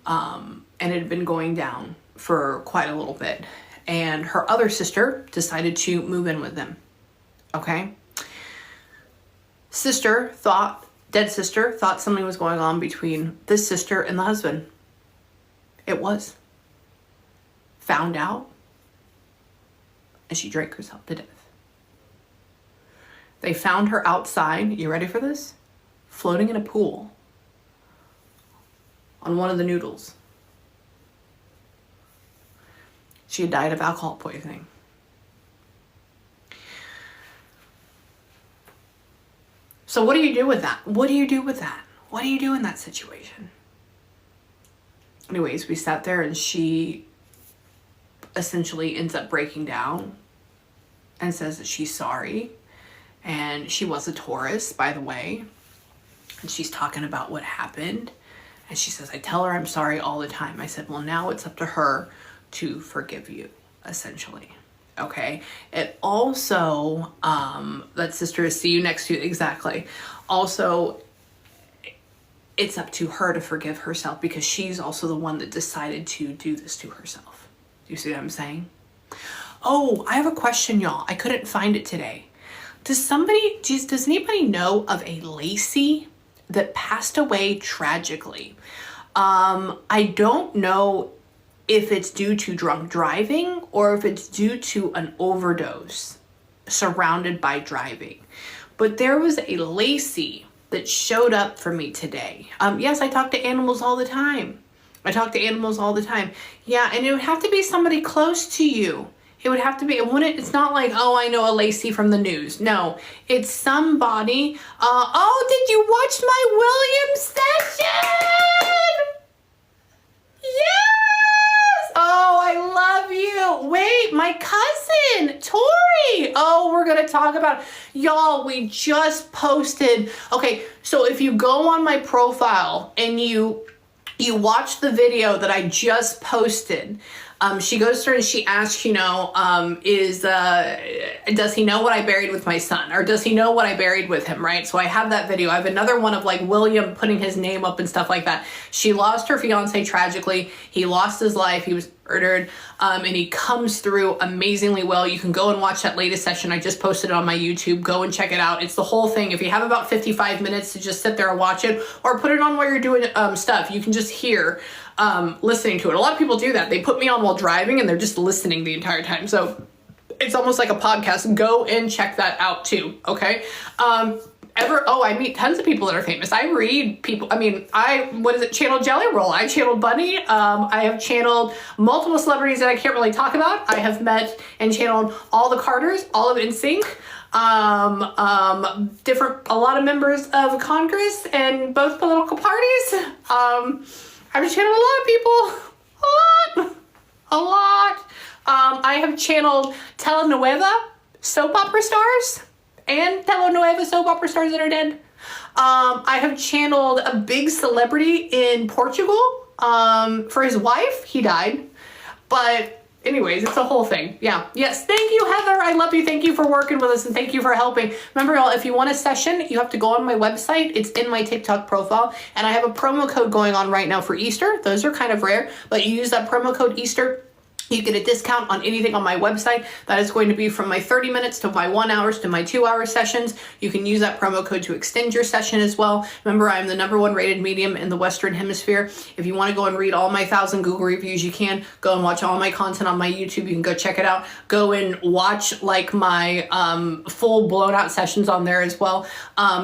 And it had been going down for quite a little bit. And her other sister decided to move in with them. Okay? Dead sister, thought something was going on between this sister and the husband. It was. Found out. And she drank herself to death. They found her outside, you ready for this? Floating in a pool on one of the noodles. She had died of alcohol poisoning. So what do you do with that? What do you do with that? What do you do in that situation? Anyways, we sat there and she essentially ends up breaking down and says that she's sorry. And she was a Taurus, by the way. And she's talking about what happened. And she says, I tell her I'm sorry all the time. I said, well, now it's up to her to forgive you, essentially. Okay. It also, that sister is see you next to you. Exactly. Also, it's up to her to forgive herself because she's also the one that decided to do this to herself. Do you see what I'm saying? Oh, I have a question, y'all. I couldn't find it today. Does anybody know of a Lacey that passed away tragically? I don't know if it's due to drunk driving or if it's due to an overdose surrounded by driving. But there was a Lacey that showed up for me today. Yes, I talk to animals all the time. Yeah, and it would have to be somebody close to you. It would have to be, it's not like, oh, I know a Lacey from the news. No, it's somebody. Oh, did you watch my Williams session? Yes! Oh, I love you. Wait, my cousin, Tori. Oh, we're going to talk about, y'all, we just posted. Okay, so if you go on my profile and you watch the video that I just posted, she goes through and she asks, does he know what I buried with my son? Or does he know what I buried with him, right? So I have that video. I have another one of like William putting his name up and stuff like that. She lost her fiance tragically. He lost his life. He was murdered. And he comes through amazingly well. You can go and watch that latest session. I just posted it on my YouTube. Go and check it out. It's the whole thing. If you have about 55 minutes to just sit there and watch it or put it on while you're doing stuff, you can just hear listening to it. A lot of people do that. They put me on while driving and they're just listening the entire time. So it's almost like a podcast. Go and check that out too. Okay. I meet tons of people that are famous. I read people. Channeled Jelly Roll. I channeled Bunny. I have channeled multiple celebrities that I can't really talk about. I have met and channeled all the Carters, all of NSYNC, a lot of members of Congress and both political parties. I've channeled a lot of people. A lot. I have channeled telenovela soap opera stars and telenovela soap opera stars that are dead. I have channeled a big celebrity in Portugal for his wife. He died. But anyways, it's a whole thing. Yeah. Yes. Thank you, Heather. I love you. Thank you for working with us and thank you for helping. Remember, y'all, if you want a session, you have to go on my website. It's in my TikTok profile. And I have a promo code going on right now for Easter. Those are kind of rare, but you use that promo code Easter. You get a discount on anything on my website. That is going to be from my 30 minutes to my 1 hour to my 2 hour sessions. You can use that promo code to extend your session as well. Remember, I'm the #1 rated medium in the Western Hemisphere. If you want to go and read all my 1,000 Google reviews, you can. Go and watch all my content on my YouTube. You can go check it out. Go and watch like my full blown out sessions on there as well.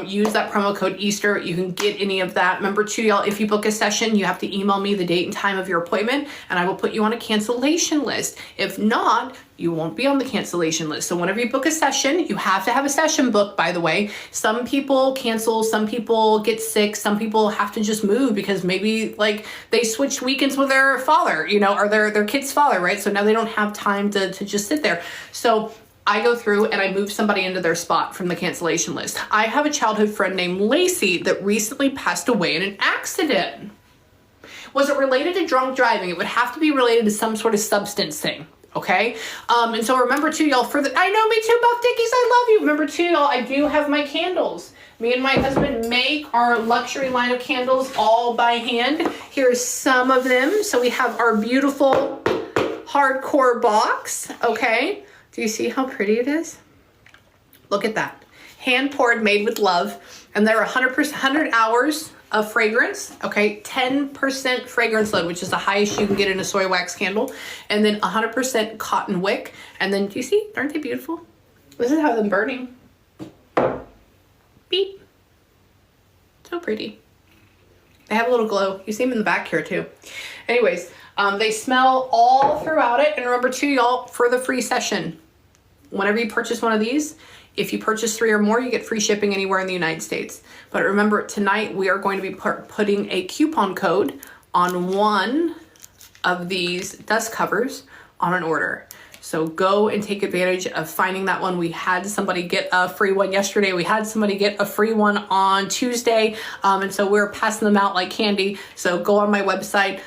Use that promo code Easter. You can get any of that. Remember too, y'all, if you book a session, you have to email me the date and time of your appointment and I will put you on a cancellation list. If not, you won't be on the cancellation list. So whenever you book a session, you have to have a session booked, by the way. Some people cancel, some people get sick, some people have to just move because maybe like they switched weekends with their father, or their kid's father, right? So now they don't have time to just sit there. So I go through and I move somebody into their spot from the cancellation list. I have a childhood friend named Lacey that recently passed away in an accident. Was it related to drunk driving? It would have to be related to some sort of substance thing. Okay. And so remember too, y'all, I know, me too, Buff Dickies. I love you. Remember too, y'all, I do have my candles. Me and my husband make our luxury line of candles all by hand. Here's some of them. So we have our beautiful hardcore box, okay? Do you see how pretty it is? Look at that. Hand poured, made with love. And they're 100%, 100 hours of fragrance, okay? 10% fragrance load, which is the highest you can get in a soy wax candle. And then 100% cotton wick. And then, do you see? Aren't they beautiful? This is how they're burning. Beep. So pretty. They have a little glow. You see them in the back here too. Anyways, they smell all throughout it. And remember too, y'all, for the free session, whenever you purchase one of these, if you purchase 3 or more, you get free shipping anywhere in the United States. But remember, tonight we are going to be putting a coupon code on one of these dust covers on an order. So go and take advantage of finding that one. We had somebody get a free one yesterday. We had somebody get a free one on Tuesday. And so we're passing them out like candy. So go on my website,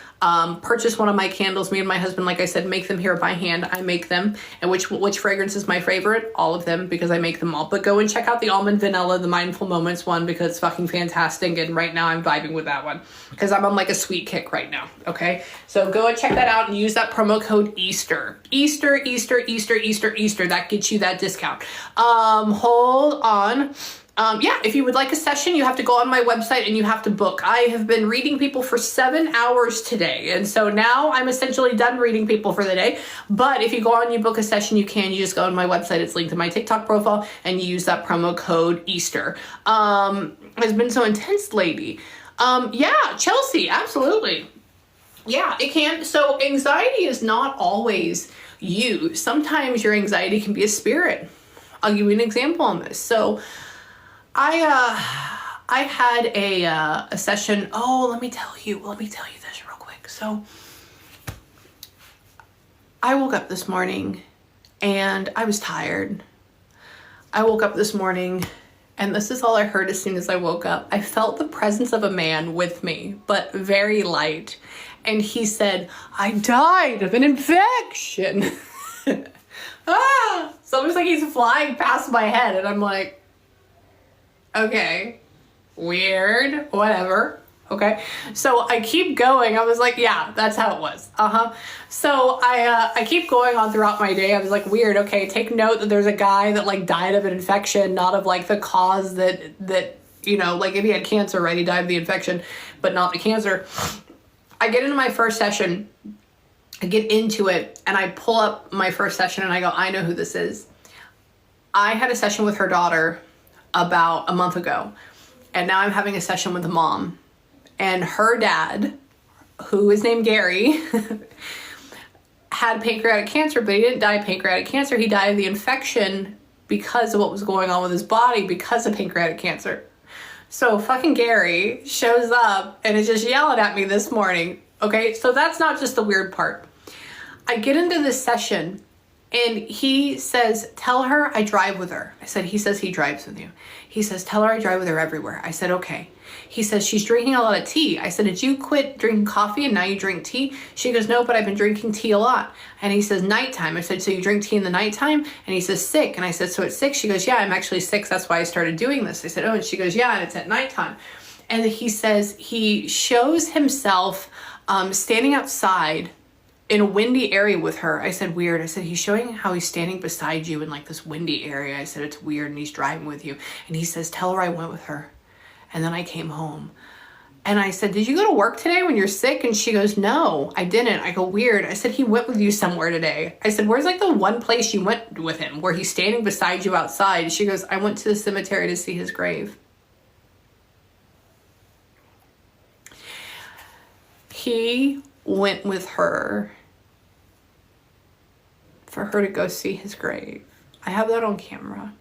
purchase one of my candles. Me and my husband, like I said, make them here by hand. I make them. And which fragrance is my favorite? All of them, because I make them all. But go and check out the Almond Vanilla, the Mindful Moments one, because it's fucking fantastic. And right now I'm vibing with that one because I'm on like a sweet kick right now. Okay. So go and check that out and use that promo code Easter. Easter. That gets you that discount. Hold on. Yeah, if you would like a session, you have to go on my website and you have to book. I have been reading people for 7 hours today. And so now I'm essentially done reading people for the day. But if you go on, you book a session, you just go on my website. It's linked to my TikTok profile and you use that promo code Easter. It's been so intense lately. Yeah, Chelsea, absolutely. Yeah, it can. So anxiety is not always you. Sometimes your anxiety can be a spirit. I'll give you an example on this. So I had a session. Oh, let me tell you this real quick. So I woke up this morning and I was tired. I woke up this morning and this is all I heard as soon as I woke up. I felt the presence of a man with me, but very light. And he said, I died of an infection. So it was like he's flying past my head and I'm like, okay, weird, whatever. Okay, so I keep going. I was like, yeah, that's how it was. So I keep going on throughout my day. I was like, weird. Okay, take note that there's a guy that like died of an infection, not of like the cause that you know, like if he had cancer, right? He died of the infection, but not the cancer. I get into my first session. I get into it and I pull up my first session and I go, I know who this is. I had a session with her daughter about a month ago. And now I'm having a session with the mom. And her dad, who is named Gary, had pancreatic cancer, but he didn't die of pancreatic cancer. He died of the infection because of what was going on with his body because of pancreatic cancer. So fucking Gary shows up and is just yelling at me this morning. Okay, so that's not just the weird part. I get into this session and he says, tell her I drive with her. I said, he says he drives with you. He says, tell her I drive with her everywhere. I said, okay. He says, she's drinking a lot of tea. I said, did you quit drinking coffee and now you drink tea? She goes, no, but I've been drinking tea a lot. And he says, nighttime. I said, so you drink tea in the nighttime? And he says, sick. And I said, so it's sick? She goes, yeah, I'm actually sick. That's why I started doing this. I said, oh, and she goes, yeah, and it's at nighttime. And he says, he shows himself standing outside in a windy area with her. I said, weird. I said, he's showing how he's standing beside you in like this windy area. I said, it's weird. And he's driving with you. And he says, tell her I went with her. And then I came home. And I said, did you go to work today when you're sick? And she goes, no, I didn't. I go, weird. I said, he went with you somewhere today. I said, where's like the one place you went with him where he's standing beside you outside? She goes, I went to the cemetery to see his grave. He went with her for her to go see his grave. I have that on camera.